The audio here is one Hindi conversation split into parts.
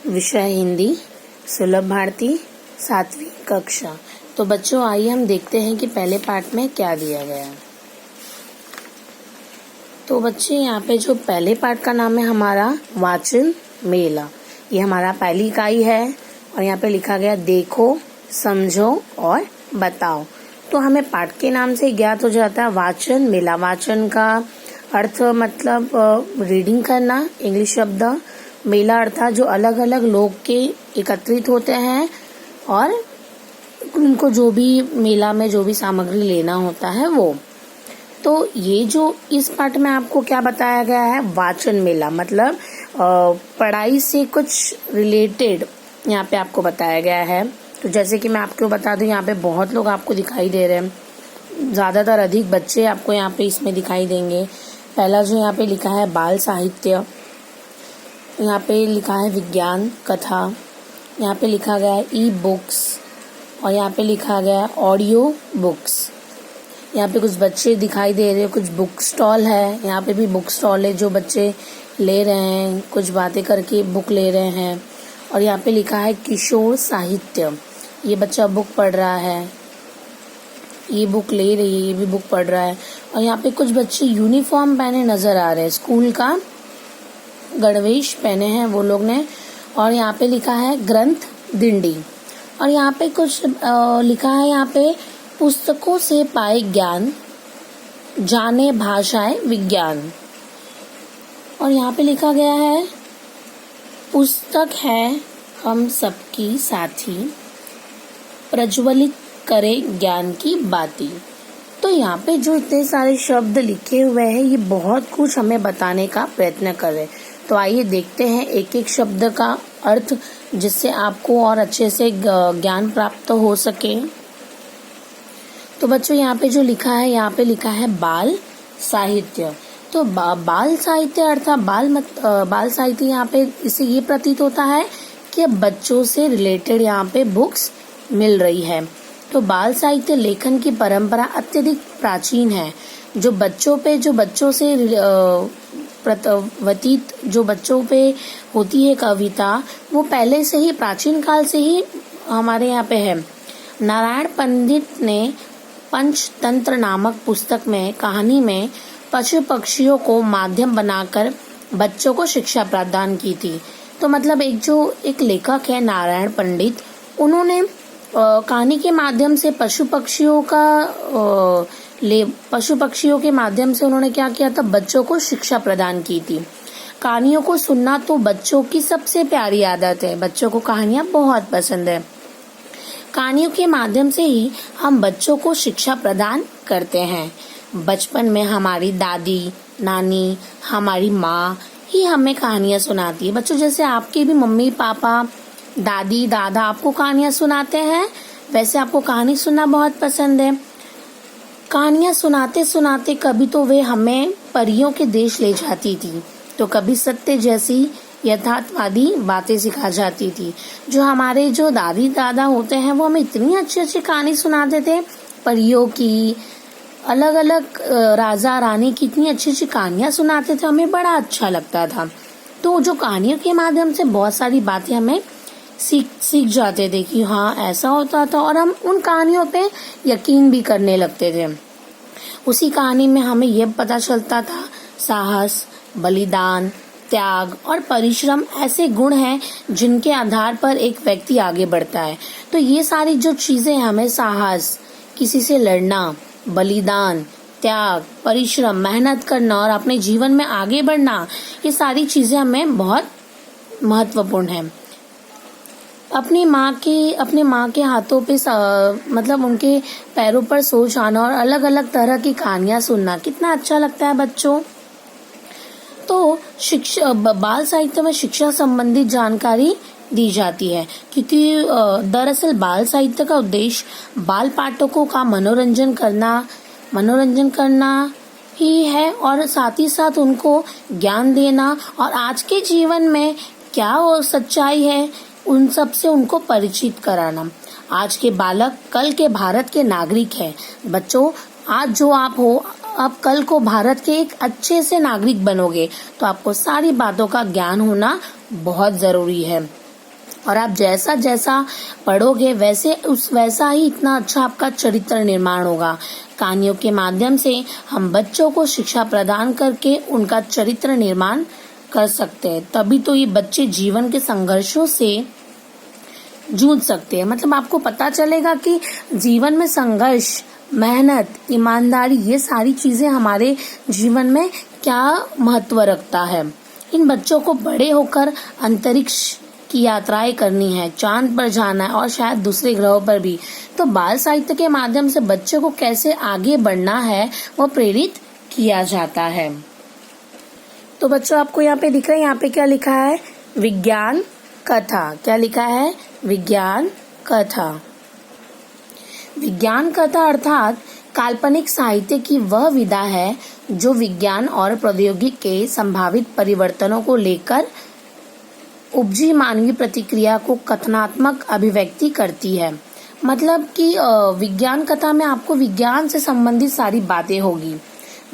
विषय हिंदी, सुलभ भारती, 7वीं कक्षा। तो बच्चों आइए हम देखते हैं कि पहले पार्ट में क्या दिया गया। तो बच्चे यहाँ पे जो पहले पार्ट का नाम है हमारा वाचन मेला। ये हमारा पहली इकाई है और यहाँ पे लिखा गया देखो, समझो और बताओ। तो हमें पाठ के नाम से ज्ञात हो जाता है वाचन मेला। वाचन का अर्थ मतलब रीडिंग करना, इंग्लिश शब्द। मेला अर्थात जो अलग अलग लोग के एकत्रित होते हैं और उनको जो भी मेला में जो भी सामग्री लेना होता है वो। तो ये जो इस पाठ में आपको क्या बताया गया है, वाचन मेला मतलब पढ़ाई से कुछ रिलेटेड यहाँ पे आपको बताया गया है। तो जैसे कि मैं आपको बता दूं, यहाँ पे बहुत लोग आपको दिखाई दे रहे हैं, ज़्यादातर अधिक बच्चे आपको यहाँ पे इसमें दिखाई देंगे। पहला जो यहाँ पे लिखा है बाल साहित्य, यहाँ पे लिखा है विज्ञान कथा, यहाँ पे लिखा गया है ई बुक्स और यहाँ पे लिखा गया है ऑडियो बुक्स। यहाँ पे कुछ बच्चे दिखाई दे रहे हैं, कुछ बुक स्टॉल है, यहाँ पे भी बुक स्टॉल है जो बच्चे ले रहे हैं, कुछ बातें करके बुक ले रहे हैं। और यहाँ पे लिखा है किशोर साहित्य, ये बच्चा बुक पढ़ रहा है, ये बुक ले रही है, ये भी बुक पढ़ रहा है। और यहाँ पे कुछ बच्चे यूनिफॉर्म पहने नजर आ रहे हैं, स्कूल का गणवेश पहने हैं वो लोग ने। और यहाँ पे लिखा है ग्रंथ दिंडी और यहाँ पे कुछ लिखा है, यहाँ पे पुस्तकों से पाए ज्ञान, जाने भाषाएं विज्ञान। और यहाँ पे लिखा गया है पुस्तक है हम सबकी साथी, प्रज्वलित करे ज्ञान की बाती। तो यहाँ पे जो इतने सारे शब्द लिखे हुए हैं ये बहुत कुछ हमें बताने का प्रयत्न कर रहे हैं। तो आइए देखते हैं एक एक शब्द का अर्थ, जिससे आपको और अच्छे से ज्ञान प्राप्त हो सके। तो बच्चों यहाँ पे जो लिखा है, यहाँ पे लिखा है बाल साहित्य। तो बाल साहित्य अर्थात बाल साहित्य यहाँ पे इससे ये प्रतीत होता है कि बच्चों से रिलेटेड यहाँ पे बुक्स मिल रही है। तो बाल साहित्य लेखन की परंपरा अत्यधिक प्राचीन है। जो बच्चों से व्यतीत जो बच्चों पे होती है कविता, वो पहले से ही प्राचीन काल से ही हमारे यहाँ पे है। नारायण पंडित ने पंचतंत्र नामक पुस्तक में कहानी में पशु पक्षियों को माध्यम बनाकर बच्चों को शिक्षा प्रदान की थी। तो मतलब एक लेखक है नारायण पंडित, उन्होंने कहानी के माध्यम से पशु पक्षियों के माध्यम से उन्होंने क्या किया था, बच्चों को शिक्षा प्रदान की थी। कहानियों को सुनना तो बच्चों की सबसे प्यारी आदत है, बच्चों को कहानियां बहुत पसंद है। कहानियों के माध्यम से ही हम बच्चों को शिक्षा प्रदान करते हैं। बचपन में हमारी दादी नानी, हमारी माँ ही हमें कहानियां सुनाती है। बच्चों जैसे आपके भी मम्मी पापा, दादी दादा आपको कहानियां सुनाते हैं, वैसे आपको कहानी सुनना बहुत पसंद है। कहानियां सुनाते सुनाते कभी तो वे हमें परियों के देश ले जाती थी, तो कभी सत्य जैसी यथार्थवादी बातें सिखा जाती थी। जो हमारे जो दादी दादा होते हैं वो हमें इतनी अच्छी अच्छी कहानी सुनाते थे, परियों की, अलग अलग राजा रानी की इतनी अच्छी अच्छी कहानियां सुनाते थे, हमें बड़ा अच्छा लगता था। तो जो कहानियों के माध्यम से बहुत सारी बातें हमें सीख जाते थे कि हाँ ऐसा होता था, और हम उन कहानियों पे यकीन भी करने लगते थे। उसी कहानी में हमें यह पता चलता था साहस, बलिदान, त्याग और परिश्रम ऐसे गुण हैं जिनके आधार पर एक व्यक्ति आगे बढ़ता है। तो ये सारी जो चीजें हमें साहस, किसी से लड़ना, बलिदान, त्याग, परिश्रम, मेहनत करना और अपने जीवन में आगे बढ़ना, ये सारी चीजें हमें बहुत महत्वपूर्ण है। अपनी माँ के हाथों पे मतलब उनके पैरों पर सो जाना और अलग अलग तरह की कहानियां सुनना कितना अच्छा लगता है बच्चों। तो बाल साहित्य में शिक्षा संबंधित जानकारी दी जाती है, क्योंकि दरअसल बाल साहित्य का उद्देश्य बाल पाठकों का मनोरंजन करना ही है और साथ ही साथ उनको ज्ञान देना और आज के जीवन में क्या वो सच्चाई है उन सब से उनको परिचित कराना। आज के बालक कल के भारत के नागरिक हैं। बच्चों आज जो आप हो, आप कल को भारत के एक अच्छे से नागरिक बनोगे, तो आपको सारी बातों का ज्ञान होना बहुत जरूरी है। और आप जैसा जैसा पढ़ोगे वैसा ही इतना अच्छा आपका चरित्र निर्माण होगा। कहानियों के माध्यम से हम बच्चों को शिक्षा प्रदान करके उनका चरित्र निर्माण कर सकते हैं, तभी तो ये बच्चे जीवन के संघर्षों से जूझ सकते हैं। मतलब आपको पता चलेगा कि जीवन में संघर्ष, मेहनत, ईमानदारी, ये सारी चीजें हमारे जीवन में क्या महत्व रखता है। इन बच्चों को बड़े होकर अंतरिक्ष की यात्राएं करनी है, चांद पर जाना है और शायद दूसरे ग्रहों पर भी। तो बाल साहित्य के माध्यम से बच्चे को कैसे आगे बढ़ना है वो प्रेरित किया जाता है। तो बच्चों आपको यहाँ पे दिख रहा है, यहाँ पे क्या लिखा है? विज्ञान कथा। क्या लिखा है? विज्ञान कथा। विज्ञान कथा अर्थात काल्पनिक साहित्य की वह विधा है जो विज्ञान और प्रौद्योगिकी के संभावित परिवर्तनों को लेकर उपजी मानवीय प्रतिक्रिया को कथनात्मक अभिव्यक्ति करती है। मतलब कि विज्ञान कथा में आपको विज्ञान से संबंधित सारी बातें होगी।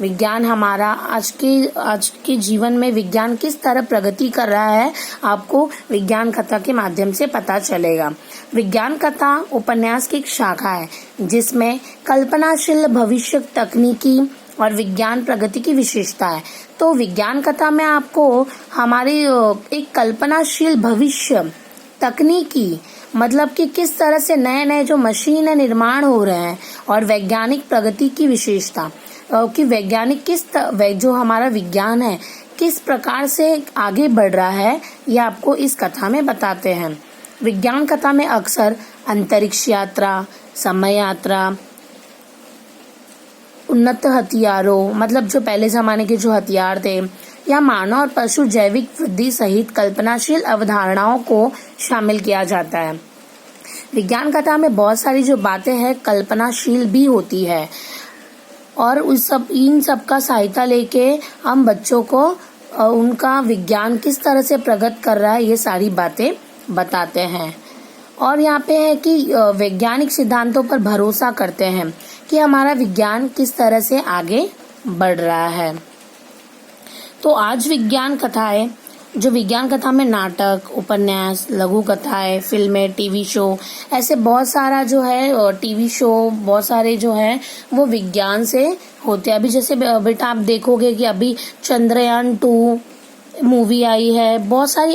विज्ञान हमारा आज के जीवन में विज्ञान किस तरह प्रगति कर रहा है आपको विज्ञान कथा के माध्यम से पता चलेगा। विज्ञान कथा उपन्यास की एक शाखा है जिसमें कल्पनाशील भविष्य, तकनीकी और विज्ञान प्रगति की विशेषता है। तो विज्ञान कथा में आपको हमारे एक कल्पनाशील भविष्य, तकनीकी मतलब कि किस तरह से नए नए जो मशीन निर्माण हो रहे हैं और वैज्ञानिक प्रगति की विशेषता कि वैज्ञानिक जो हमारा विज्ञान है किस प्रकार से आगे बढ़ रहा है, ये आपको इस कथा में बताते हैं। विज्ञान कथा में अक्सर अंतरिक्ष यात्रा, समय यात्रा, उन्नत हथियारों मतलब जो पहले जमाने के जो हथियार थे, या मानव और पशु जैविक वृद्धि सहित कल्पनाशील अवधारणाओं को शामिल किया जाता है। विज्ञान कथा में बहुत सारी जो बातें हैं कल्पनाशील भी होती है और इन सब का सहायता लेके हम बच्चों को उनका विज्ञान किस तरह से प्रगति कर रहा है ये सारी बातें बताते हैं। और यहाँ पे है कि वैज्ञानिक सिद्धांतों पर भरोसा करते हैं कि हमारा विज्ञान किस तरह से आगे बढ़ रहा है। तो आज विज्ञान कथाएं, जो विज्ञान कथा में नाटक, उपन्यास, लघु कथाएं, फिल्में, टीवी शो, ऐसे बहुत सारा जो है टीवी शो बहुत सारे जो है वो विज्ञान से होते हैं। अभी जैसे बेटा आप देखोगे कि अभी चंद्रयान 2 मूवी आई है, बहुत सारी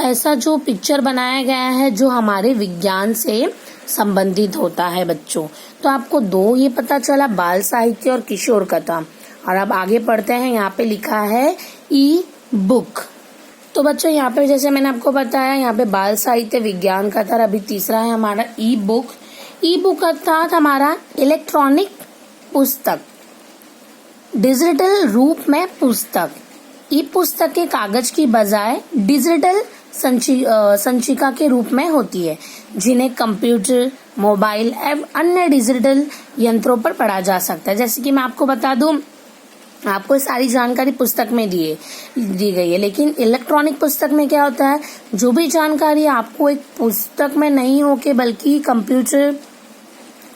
ऐसा जो पिक्चर बनाया गया है जो हमारे विज्ञान से संबंधित होता है बच्चों। तो आपको दो ये पता चला, बाल साहित्य और किशोर कथा। और अब आगे पढ़ते हैं, यहाँ पे लिखा है ई बुक। तो बच्चों यहाँ पे जैसे मैंने आपको बताया, यहाँ पे बाल साहित्य, विज्ञान कथा, और अभी तीसरा है हमारा ई बुक। ई बुक अर्थात हमारा इलेक्ट्रॉनिक पुस्तक, डिजिटल रूप में पुस्तक। ई पुस्तक के कागज की बजाय डिजिटल संचिका के रूप में होती है, जिन्हें कंप्यूटर, मोबाइल एवं अन्य डिजिटल यंत्रों पर पढ़ा जा सकता है। जैसे कि मैं आपको बता दूं, आपको सारी जानकारी पुस्तक में दी गई है, लेकिन इलेक्ट्रॉनिक पुस्तक में क्या होता है, जो भी जानकारी आपको एक पुस्तक में नहीं होके बल्कि कंप्यूटर,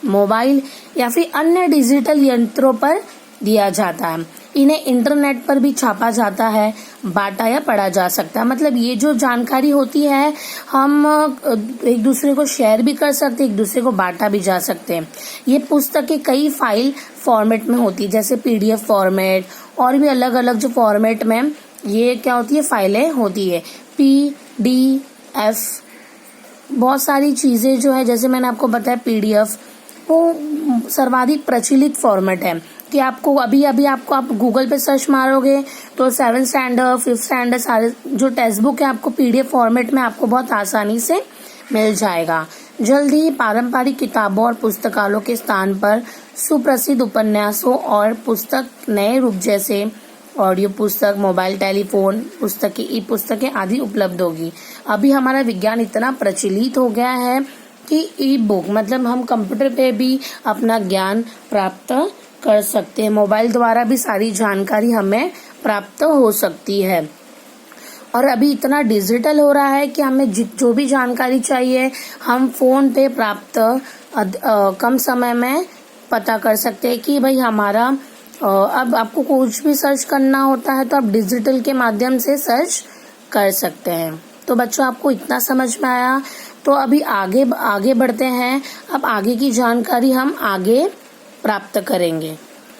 मोबाइल या फिर अन्य डिजिटल यंत्रों पर दिया जाता है। इन्हें इंटरनेट पर भी छापा जाता है, बांटा या पढ़ा जा सकता है। मतलब ये जो जानकारी होती है हम एक दूसरे को शेयर भी कर सकते हैं, एक दूसरे को बांटा भी जा सकते हैं। ये पुस्तकें कई फाइल फॉर्मेट में होती है, जैसे PDF फॉर्मेट और भी अलग अलग जो फॉर्मेट में ये क्या होती है फाइलें होती है। PDF बहुत सारी चीजें जो है, जैसे मैंने आपको बताया PDF वो सर्वाधिक प्रचलित फॉर्मेट है कि आपको अभी आपको आप गूगल पे सर्च मारोगे तो 7th स्टैंडर्ड 5th स्टैंडर्ड सारे जो टेक्स्ट बुक है आपको PDF फॉर्मेट में आपको बहुत आसानी से मिल जाएगा। जल्द ही पारंपरिक किताबों और पुस्तकालयों के स्थान पर सुप्रसिद्ध उपन्यासों और पुस्तक नए रूप जैसे ऑडियो पुस्तक, मोबाइल टेलीफोन पुस्तकें, ई पुस्तकें आदि उपलब्ध होगी। अभी हमारा विज्ञान इतना प्रचलित हो गया है कि ई बुक मतलब हम कंप्यूटर पे भी अपना ज्ञान प्राप्त कर सकते हैं, मोबाइल द्वारा भी सारी जानकारी हमें प्राप्त हो सकती है। और अभी इतना डिजिटल हो रहा है कि हमें जो भी जानकारी चाहिए हम फोन पे प्राप्त कम समय में पता कर सकते हैं कि भाई हमारा अब आपको कुछ भी सर्च करना होता है तो आप डिजिटल के माध्यम से सर्च कर सकते हैं। तो बच्चों आपको इतना समझ में आया। तो अभी आगे बढ़ते हैं। अब आगे की जानकारी हम आगे प्राप्त करेंगे।